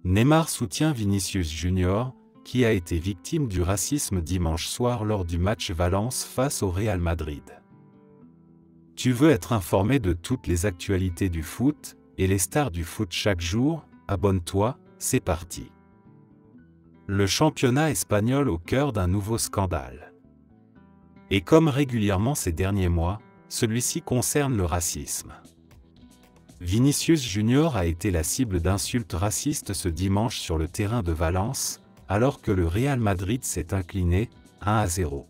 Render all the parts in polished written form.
Neymar soutient Vinicius Junior, qui a été victime du racisme dimanche soir lors du match Valence face au Real Madrid. Tu veux être informé de toutes les actualités du foot et les stars du foot chaque jour? Abonne-toi, c'est parti. Le championnat espagnol au cœur d'un nouveau scandale. Et comme régulièrement ces derniers mois, celui-ci concerne le racisme. Vinicius Junior a été la cible d'insultes racistes ce dimanche sur le terrain de Valence, alors que le Real Madrid s'est incliné 1-0.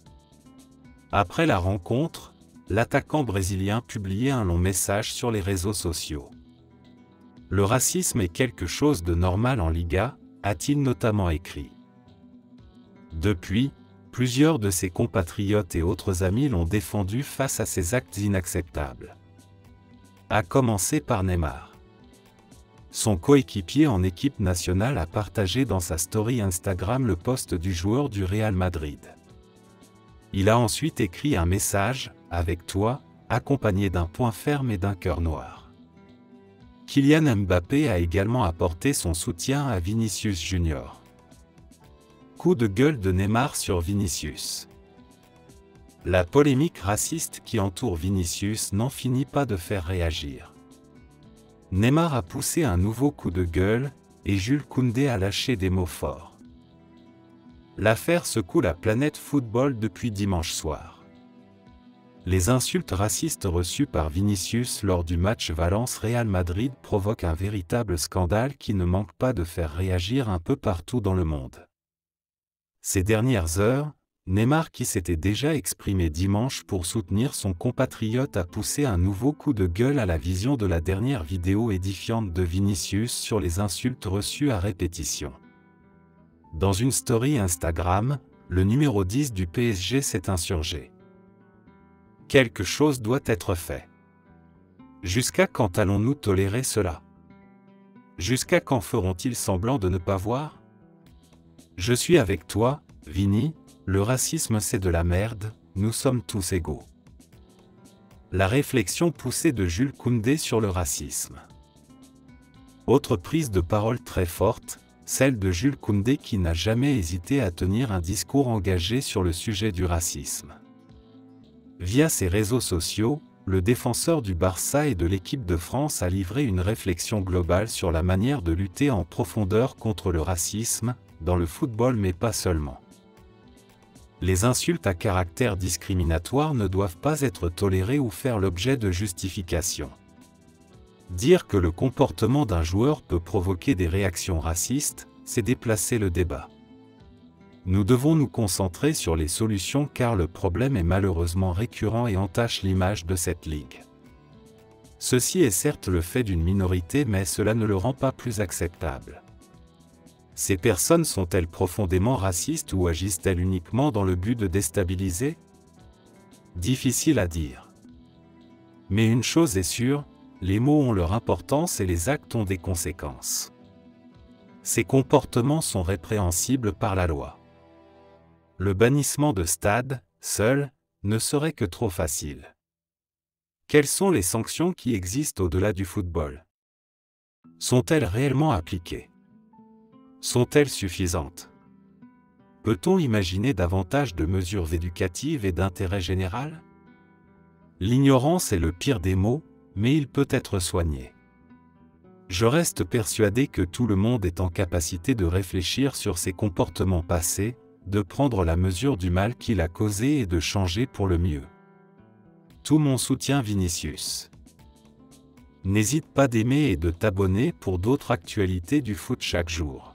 Après la rencontre, l'attaquant brésilien publiait un long message sur les réseaux sociaux. Le racisme est quelque chose de normal en Liga, a-t-il notamment écrit. Depuis, plusieurs de ses compatriotes et autres amis l'ont défendu face à ces actes inacceptables. À commencer par Neymar. Son coéquipier en équipe nationale a partagé dans sa story Instagram le post du joueur du Real Madrid. Il a ensuite écrit un message « Avec toi », accompagné d'un point ferme et d'un cœur noir. Kylian Mbappé a également apporté son soutien à Vinicius Junior. Coup de gueule de Neymar sur Vinicius. La polémique raciste qui entoure Vinicius n'en finit pas de faire réagir. Neymar a poussé un nouveau coup de gueule, et Jules Koundé a lâché des mots forts. L'affaire secoue la planète football depuis dimanche soir. Les insultes racistes reçues par Vinicius lors du match Valence-Real Madrid provoquent un véritable scandale qui ne manque pas de faire réagir un peu partout dans le monde. Ces dernières heures, Neymar, qui s'était déjà exprimé dimanche pour soutenir son compatriote, a poussé un nouveau coup de gueule à la vision de la dernière vidéo édifiante de Vinicius sur les insultes reçues à répétition. Dans une story Instagram, le numéro 10 du PSG s'est insurgé. Quelque chose doit être fait. Jusqu'à quand allons-nous tolérer cela? Jusqu'à quand feront-ils semblant de ne pas voir? Je suis avec toi, Vini. Le racisme c'est de la merde, nous sommes tous égaux. La réflexion poussée de Jules Koundé sur le racisme. Autre prise de parole très forte, celle de Jules Koundé qui n'a jamais hésité à tenir un discours engagé sur le sujet du racisme. Via ses réseaux sociaux, le défenseur du Barça et de l'équipe de France a livré une réflexion globale sur la manière de lutter en profondeur contre le racisme, dans le football mais pas seulement. Les insultes à caractère discriminatoire ne doivent pas être tolérées ou faire l'objet de justifications. Dire que le comportement d'un joueur peut provoquer des réactions racistes, c'est déplacer le débat. Nous devons nous concentrer sur les solutions car le problème est malheureusement récurrent et entache l'image de cette ligue. Ceci est certes le fait d'une minorité mais cela ne le rend pas plus acceptable. Ces personnes sont-elles profondément racistes ou agissent-elles uniquement dans le but de déstabiliser? Difficile à dire. Mais une chose est sûre, les mots ont leur importance et les actes ont des conséquences. Ces comportements sont répréhensibles par la loi. Le bannissement de stade, seul, ne serait que trop facile. Quelles sont les sanctions qui existent au-delà du football? Sont-elles réellement appliquées? Sont-elles suffisantes? Peut-on imaginer davantage de mesures éducatives et d'intérêt général? L'ignorance est le pire des maux, mais il peut être soigné. Je reste persuadé que tout le monde est en capacité de réfléchir sur ses comportements passés, de prendre la mesure du mal qu'il a causé et de changer pour le mieux. Tout mon soutien Vinicius. N'hésite pas d'aimer et de t'abonner pour d'autres actualités du foot chaque jour.